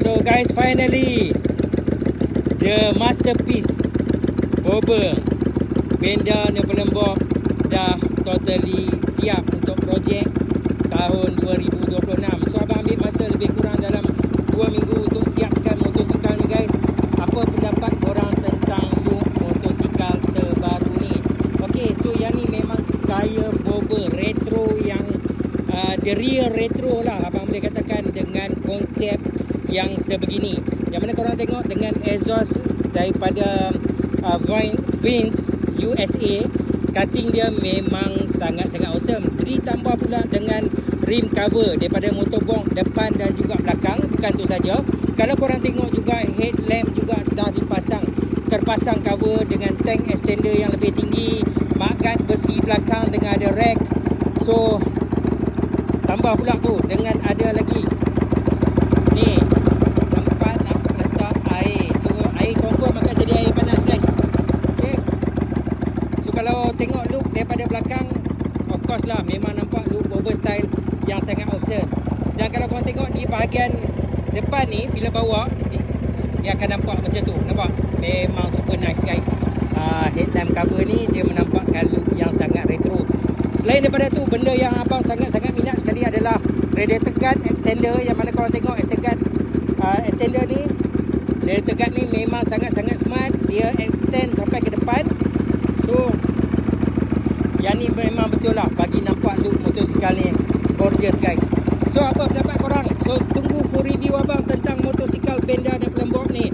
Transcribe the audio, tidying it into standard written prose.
So guys, finally the masterpiece Bobber Benda Nepalembok dah totally siap untuk projek tahun 2026. So abang ambil masa lebih kurang dalam 2 minggu untuk siapkan motosikal ni guys. Apa pendapat korang tentang look motosikal terbaru ni? Okay, so yang ni memang gaya Bobber retro yang the real retro lah abang boleh katakan, dengan konsep yang sebegini. Yang mana korang tengok dengan exhaust daripada Vince USA, cutting dia memang sangat-sangat awesome. Ditambah pula dengan rim cover daripada motorbong depan dan juga belakang. Bukan tu saja, kalau korang tengok juga headlamp juga dah terpasang cover dengan tank extender yang lebih tinggi, mudguard besi belakang dengan ada rack. So tambah pula tu dengan ada lagi ni tempat nak letak air. So air confirm akan jadi air panas guys. Okay. So kalau tengok look daripada belakang, of course lah memang nampak look Bobber style yang sangat awesome. Dan kalau korang tengok di bahagian depan ni, bila bawa dia akan nampak macam tu. Nampak? Memang super nice guys. Headlamp cover ni dia menampakkan look yang sangat retro. Selain daripada tu, benda yang abang sangat-sangat minat sekali adalah radiator guard extender. Yang mana korang tengok extender ni, radiator guard ni memang sangat-sangat smart. Dia extend sampai ke depan. So yang ni memang betul lah bagi nampak look motosikal ni gorgeous guys. So apa pendapat korang? So tunggu full review abang tentang motosikal Benda Nepalembok ni.